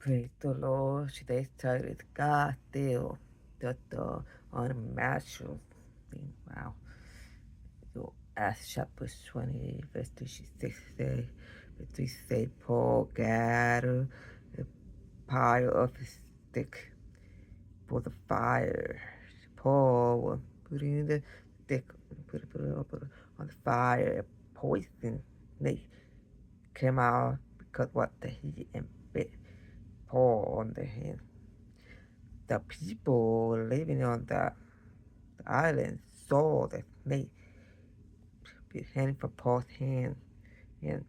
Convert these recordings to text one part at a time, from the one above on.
Praise the Lord. Today's title is God still the unimaginable thing. Wow. So Acts chapter 20, verse 36 say, the three say, Paul gathered the pile of his stick for the fire. Paul was putting the stick, put it on the fire. Poison snake came out because what the heat and bit Paul on the hand. The people living on the island saw the snake hanging from Paul's hand, and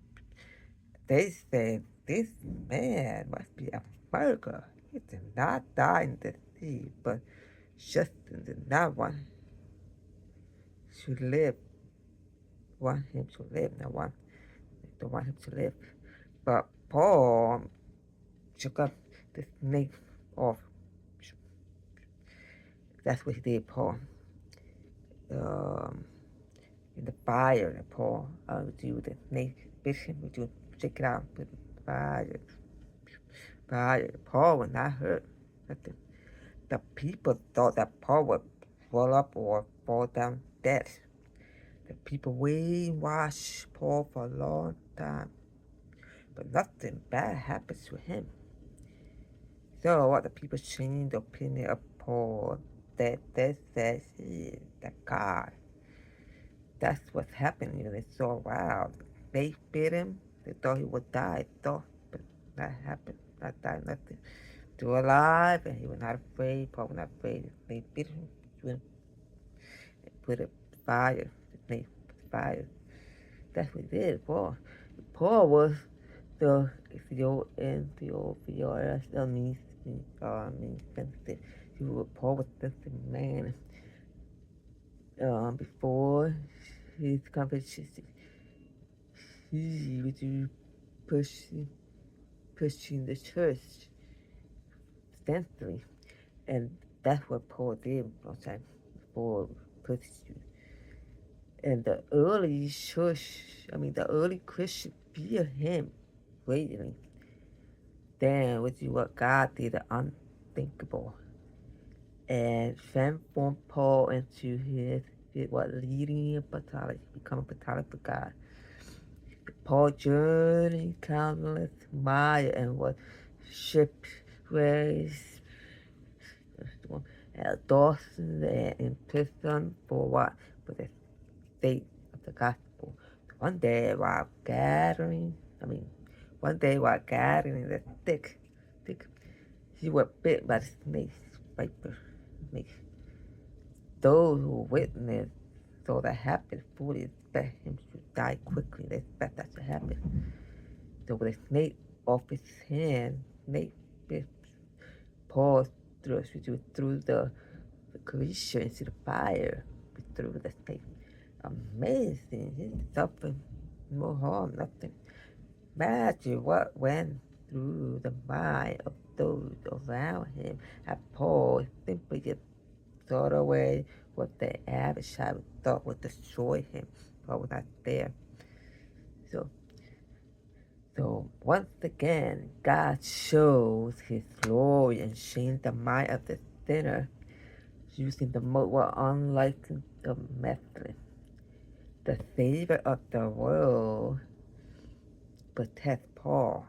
they said, "This man must be a murderer. He did not die in the sea, but just did not want to live. Want him to live, not want don't want him to live." But Paul took up the snake off. That's what he did, Paul. Um, in the fire that Paul would do the snake fishing, would do check it out with the fire. Paul was not hurt. Nothing. The people thought that Paul would fall up or fall down dead. The people watched Paul for a long time, but nothing bad happens to him. So what the people changed the opinion of Paul that they said he is the God. That's what's happening. They saw, wow, they bit him. They thought he would die. Thought, but that happened. Not die, nothing. Still alive, and he was not afraid. Paul was not afraid. They bit him. They put a fire. They put fire. That's what he did. Paul was the Ethiopian means sensitive. Paul was sensitive man. Before his conversation, he was pushing the church extensively, and that's what Paul did one time before pushing. And the early the early Christians feared him greatly. Then, which is what God did, the unthinkable, and transformed Paul into his leading battalion, become a battalion for God. Paul journeyed countless miles and was shipwrecked at Dawson and in prison for what? For the state of the gospel. One day while gathering the stick, he was bit by the snake, viper snake. Those who witnessed saw that happen fully expect him to die quickly. They expect that to happen. So with a snake off his hand, snake bit Paul through the creature into the fire, through the snake. Amazing. He suffered no harm, nothing. Imagine what went through the mind of those around him. And Paul simply just thought away what the average child thought would destroy him. Paul was not there. So once again, God shows his glory and changed the mind of the sinner using the most unlikely of methods. The Savior of the world protects Paul.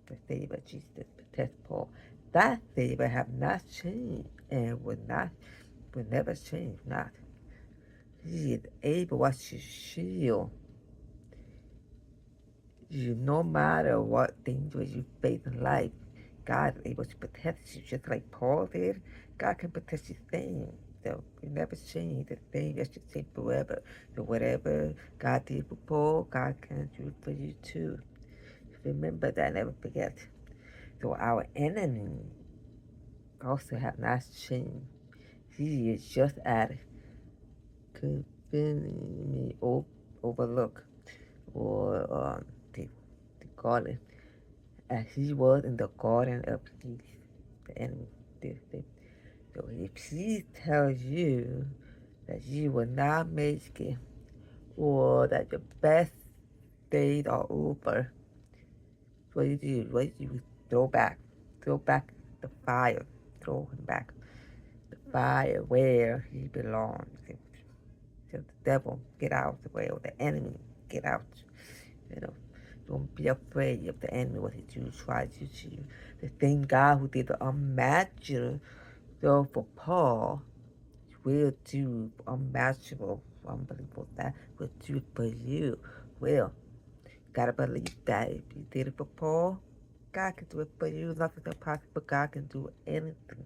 The Savior Jesus protects Paul. That Savior have not changed and will never change. Not. He is able to shield you no matter what danger you face in life. God is able to protect you just like Paul did. God can protect you same. So you never change. The same that's the same forever. So whatever God did for Paul, God can do for you too. Remember that, never forget. So our enemy also have not changed. He is just at conveniently overlook or the garden, as he was in the garden of peace. The enemy did. So if he tells you that you will not make it, or that your best days are over, what do? What do you go back throw back the fire. Throw him back the fire where he belongs. So the devil, get out the way, or the enemy, get out. You know, don't be afraid of the enemy, what he do, try to do you. The same God who did the unimaginable for Paul will do unmatchable, unbelievable, that will do it for you. Will. Gotta believe that if you did it for Paul, God can do it for you. Nothing's impossible. God can do anything.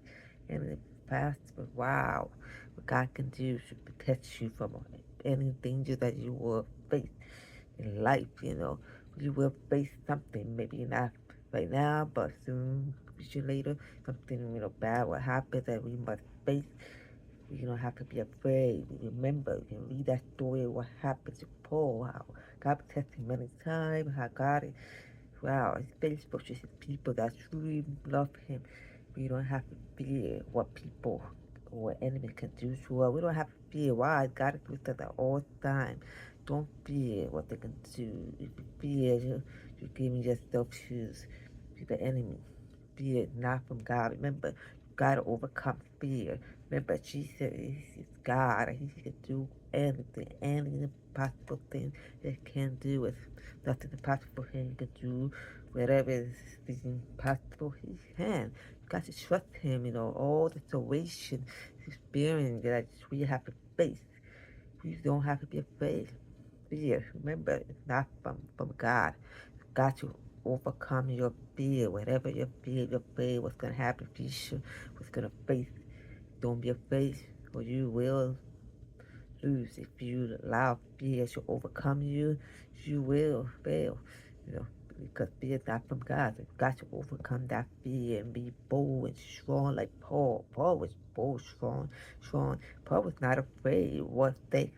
Anything possible. Wow. What God can do should protect you from any danger that you will face in life, you know. You will face something, maybe not right now, but soon, future later, something, bad will happen that we must face. You don't have to be afraid. Remember, you can read that story of what happened to Paul, how God protected him many times, how God, wow, his Facebook just his people that truly love him. We don't have to fear what people or enemy can do to us. We don't have to fear. Why? God is with us at all time. Don't fear what they can do. If you fear, you're giving yourself to the enemy. Fear not from God. Remember, you gotta overcome fear. Remember, Jesus is God. He can do anything, any impossible thing that can do it. Nothing impossible for him. He can do whatever is impossible. He can. You got to trust him. All the situation, experience that we have to face. We don't have to be afraid. Fear, remember, it's not from God. You got to overcome your fear, whatever your fear, your fear, what's going to happen, future, what's going to face. Don't be afraid, or you will lose. If you allow fear to overcome you, you will fail. You know, because fear is not from God. You've got to overcome that fear and be bold and strong like Paul. Paul was bold, strong. Paul was not afraid what they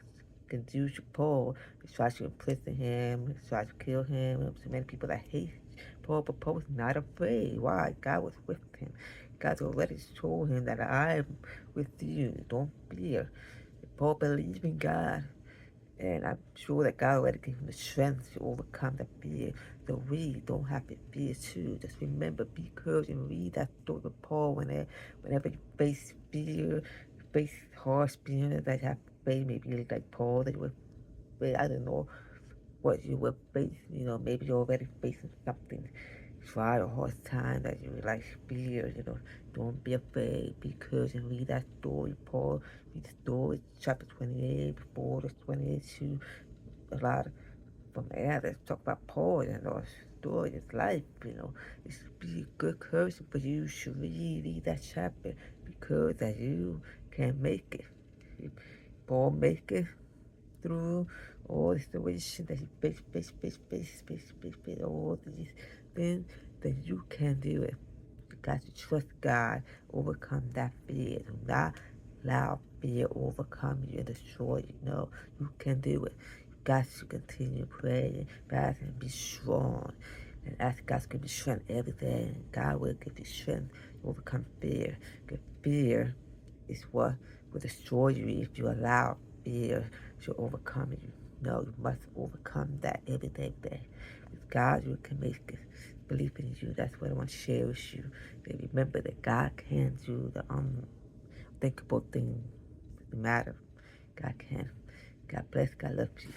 can do to Paul. They tried to imprison him, they tried to kill him. There were so many people that hate Paul, but Paul was not afraid. Why? God was with him. God already told him that I am with you. Don't fear. Paul believed in God, and I'm sure that God already gave him the strength to overcome the fear. So we don't have to fear too. Just remember, be courage and read that story of Paul whenever you face fear, you face harsh fear that you have to face, maybe like Paul that you would face, I don't know what you will face. Maybe you're already facing something. Try a hard time that you like fear. Don't be afraid. Be courage and read that story, Paul. Read the story, chapter 28, 4 to 22. A lot from there. Let's talk about Paul, story, his life, It should be a good courage, but you should read that chapter because that you can make it. Paul make it through all the situations that he face, all these things, then you can do it. You got to trust God, overcome that fear. Do not allow fear overcome you and destroy you. No, you can do it. You got to continue praying, fasting, and be strong. And ask God to give you strength every day. And God will give you strength to overcome fear. Because fear is what will destroy you if you allow fear to overcome you. No, you must overcome that every day. With God, you can make it. Believe in you. That's what I want to share with you. That remember that God can do the unthinkable thing. No matter. God can. God bless. God loves you.